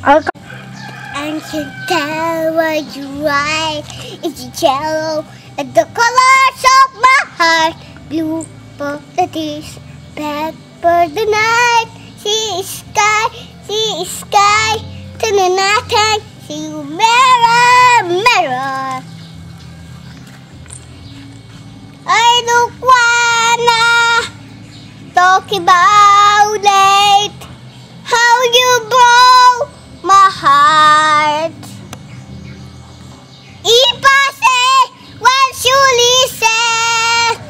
And can tell what you write. It's yellow and the colors of my heart. Blue for the days, black for the night. See sky, turn the night, see you mirror, mirror. I don't wanna talk about it. How you broke my heart. If I say what you listen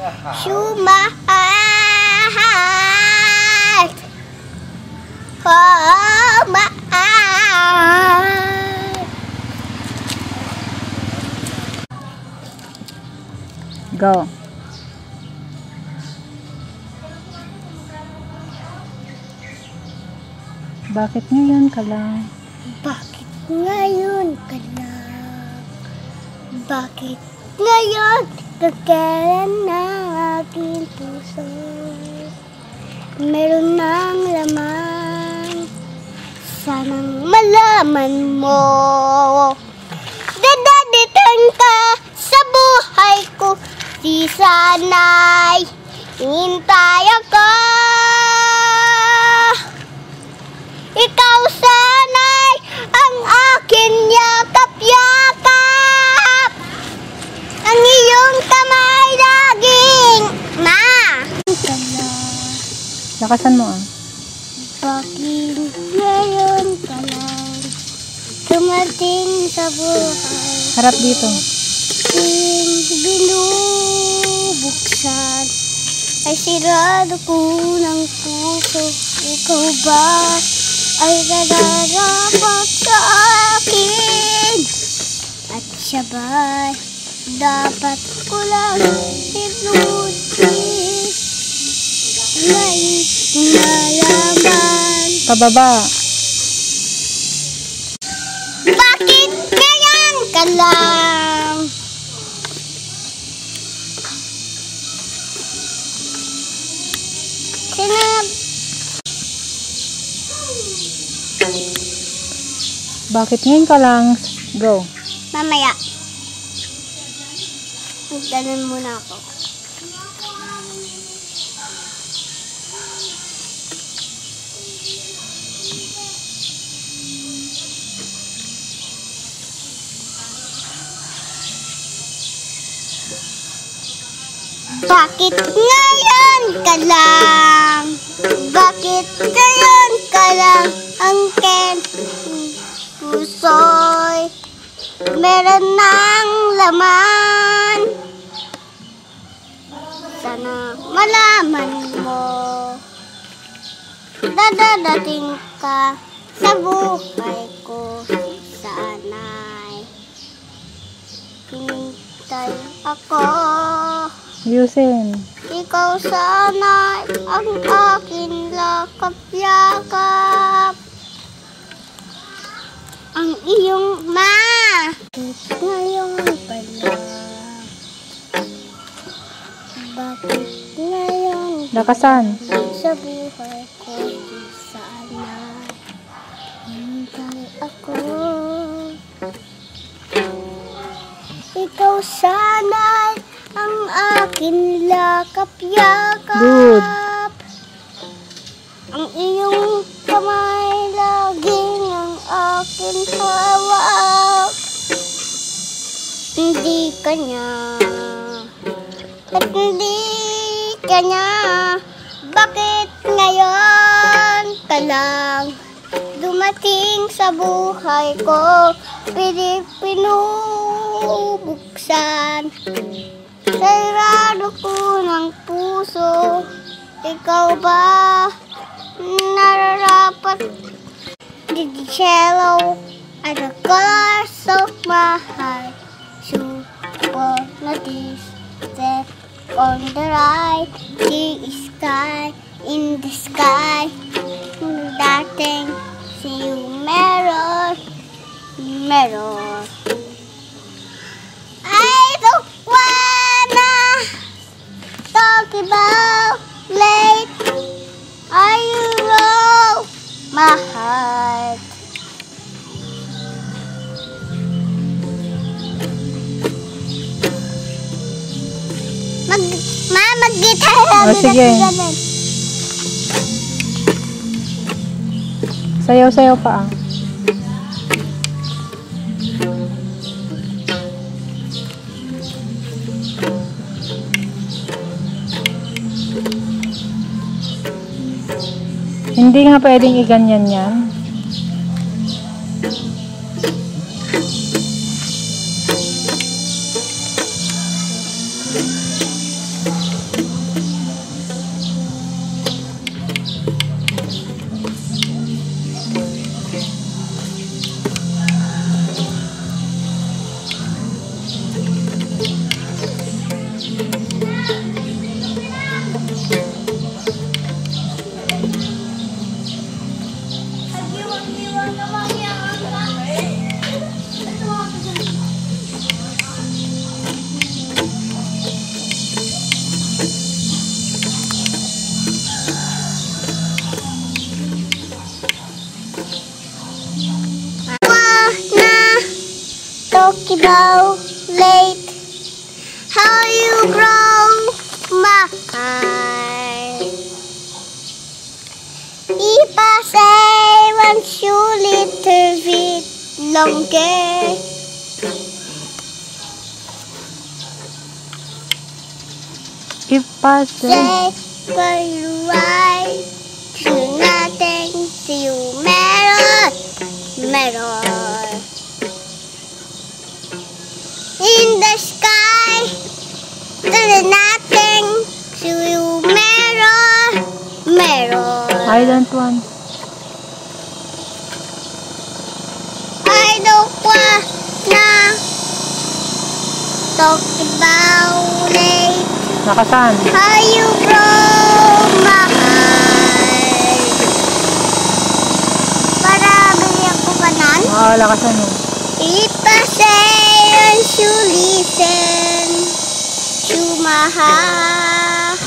to my heart, oh my heart. Go. Bakit ngayon ka lang? Bakit ngayon ka lang? Bakit ngayon kagkalan ng aking puso? Meron ng laman, sanang malaman mo. Dadaditan ka sa buhay ko, di sana'y hintay ako. Ikaw sana'y ang akin yakap-yakap, ang iyong kamay laging Lakasan mo ah. Bakit ngayon ka lang dumating sa buhay? Harap dito. Binubuksan ay sirado ko ng puso. Ikaw ba ay nararapat sa akin? At siya ba'y dapat ko lang inutin? May nalaman. Pababa. Bakit ngayon ka lang? Bakit ngayon ka lang? Go. Mamaya. Magdanan muna ako. Bakit ngayon ka lang? Bakit ngayon ka lang? Ang puso'y meron ng laman. Sana malaman mo, dadadating ka sa buhay ko. Sana'y hinintay ako. Yusin. Ikaw sana'y ang akin lakap-yakap, ang iyong ngayon pala. Bakit ngayon Lakasan. sa buhay ko? Sana hintay ako. Ikaw sana'y ang akin lakap-yakap. Good. Ang iyong kamay laging ang akin hawak. Hindi ka niya, at hindi ka niya. Bakit ngayon ka lang dumating sa buhay ko? Pinubuksan sarado ko ng puso. Ikaw ba nararapat? The yellow are the colors of my heart. Super notice that on the right, the sky in the sky. Darting, see you mirror, mirror. I don't wanna talk about late. I wrote my heart. Mag-gitara namin sige. na ganun. Sayaw-sayaw pa ah. Hindi nga pwedeng iganyan yan. Talk about late how you grow my heart. If I say once you little bit longer, If I say, say for you right to nothing to you meron. In the sky, there's nothing to you meron. I don't want. I don't wanna talk about it. Nakasan. How you broke my heart. Para bigyan ko ba nan? Oo, lakasan mo. If I say and you listen to my heart,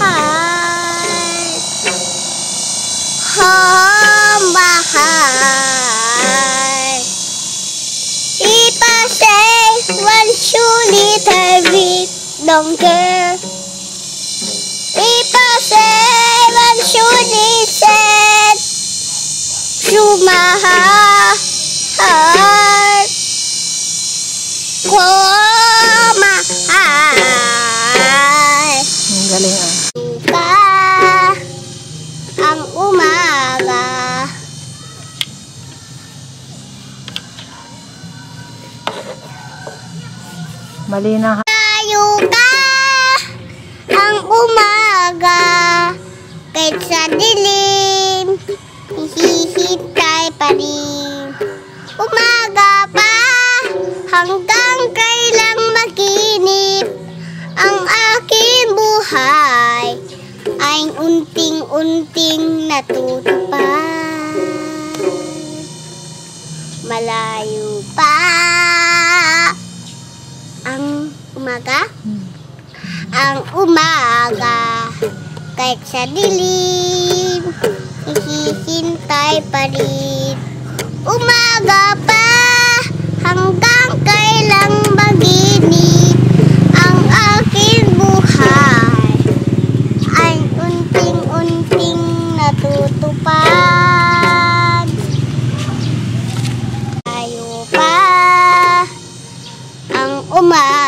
oh my heart. If I say once you little bit longer, if I say once you listen to my heart, oh my heart. Ang galing ah. Ka ang umaga, Mali na. tayo ka ang umaga, kahit sa dilim, hihintay pa rin. Umaga pa, hanggang kailang maginip, ang aking buhay ay unting-unting natutupad. Malayo pa ang umaga, ang umaga, kahit sa dilim, hihintay pa rin. Umaga pa, hanggang kailang maginip, ang aking buhay ay unting-unting natutupad. Tayo pa ang umaga,